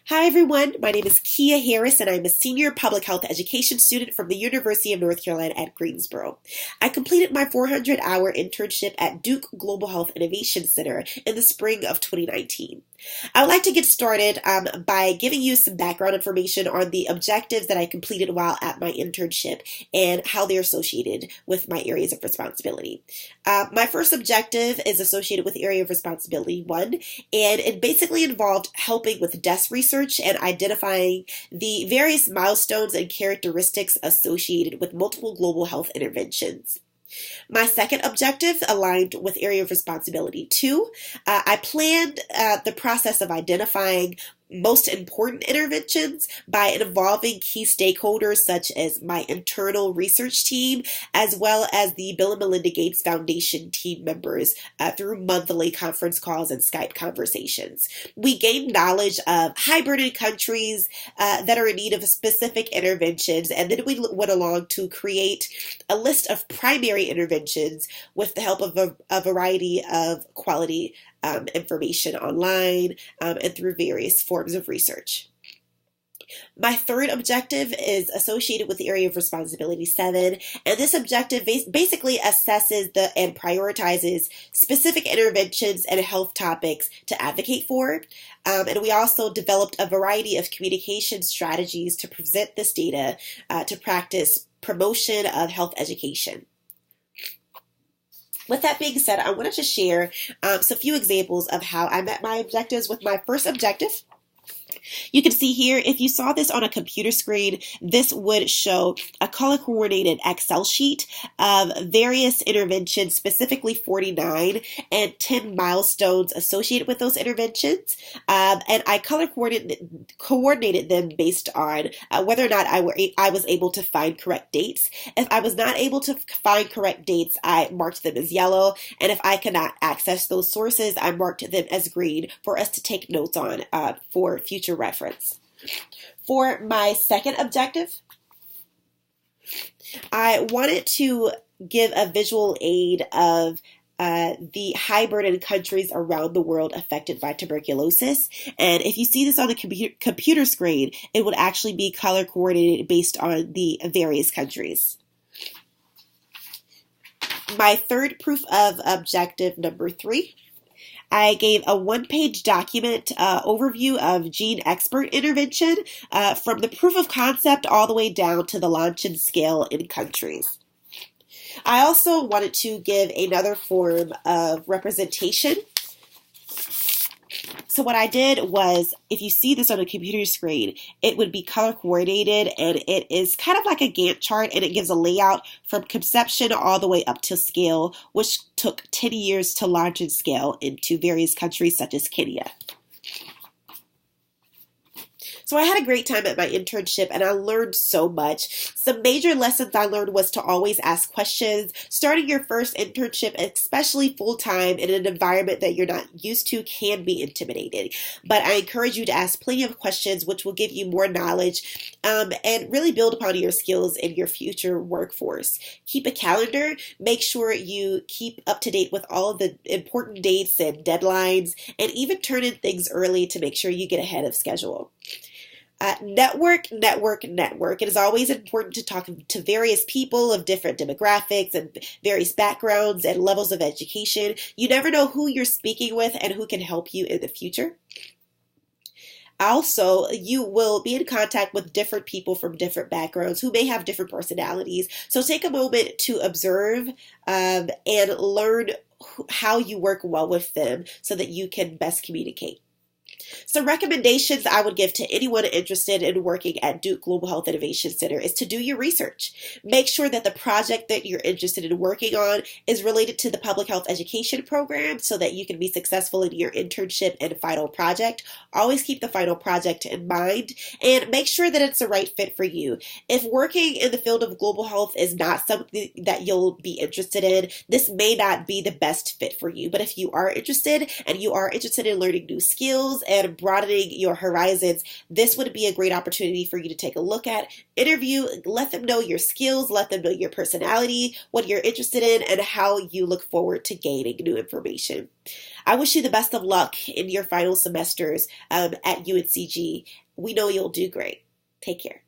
Hi everyone, my name is Keia Harris and I'm a senior public health education student from the University of North Carolina at Greensboro. I completed my 400-hour internship at Duke Global Health Innovation Center in the spring of 2019. I would like to get started by giving you some background information on the objectives that I completed while at my internship and how they're associated with my areas of responsibility. My first objective is associated with Area of Responsibility 1, and it basically involved helping with desk research and identifying the various milestones and characteristics associated with multiple global health interventions. My second objective aligned with Area of Responsibility 2. I planned the process of identifying most important interventions by involving key stakeholders such as my internal research team, as well as the Bill and Melinda Gates Foundation team members through monthly conference calls and Skype conversations. We gained knowledge of high-burden countries that are in need of specific interventions, and then we went along to create a list of primary interventions with the help of a variety of quality information online and through various forms of research. My third objective is associated with the Area of Responsibility 7, and this objective basically assesses and prioritizes specific interventions and health topics to advocate for. And we also developed a variety of communication strategies to present this data to practice promotion of health education. With that being said, I wanted to share a few examples of how I met my objectives with my first objective. You can see here, if you saw this on a computer screen, this would show a color-coordinated Excel sheet of various interventions, specifically 49, and 10 milestones associated with those interventions. And I coordinated them based on whether or not I was able to find correct dates. If I was not able to find correct dates, I marked them as yellow. And if I cannot access those sources, I marked them as green for us to take notes on for future reference. For my second objective, I wanted to give a visual aid of the high burden countries around the world affected by tuberculosis. And if you see this on the computer screen, it would actually be color coordinated based on the various countries. My third proof of objective number 3. I gave a one-page document overview of gene expert intervention from the proof of concept all the way down to the launch and scale in countries. I also wanted to give another form of representation. So what I did was, if you see this on a computer screen, it would be color coordinated, and it is kind of like a Gantt chart, and it gives a layout from conception all the way up to scale, which took 10 years to launch and scale into various countries such as Kenya. So I had a great time at my internship and I learned so much. Some major lessons I learned was to always ask questions. Starting your first internship, especially full-time in an environment that you're not used to, can be intimidating. But I encourage you to ask plenty of questions, which will give you more knowledge and really build upon your skills in your future workforce. Keep a calendar. Make sure you keep up to date with all of the important dates and deadlines, and even turn in things early to make sure you get ahead of schedule. Network. It is always important to talk to various people of different demographics and various backgrounds and levels of education. You never know who you're speaking with and who can help you in the future. Also, you will be in contact with different people from different backgrounds who may have different personalities. So take a moment to observe and learn how you work well with them so that you can best communicate. Some recommendations I would give to anyone interested in working at Duke Global Health Innovation Center is to do your research. Make sure that the project that you're interested in working on is related to the public health education program so that you can be successful in your internship and final project. Always keep the final project in mind and make sure that it's the right fit for you. If working in the field of global health is not something that you'll be interested in, this may not be the best fit for you. But if you are interested and you are interested in learning new skills and broadening your horizons, this would be a great opportunity for you to take a look at, interview, let them know your skills, let them know your personality, what you're interested in, and how you look forward to gaining new information. I wish you the best of luck in your final semesters at UNCG. We know you'll do great. Take care.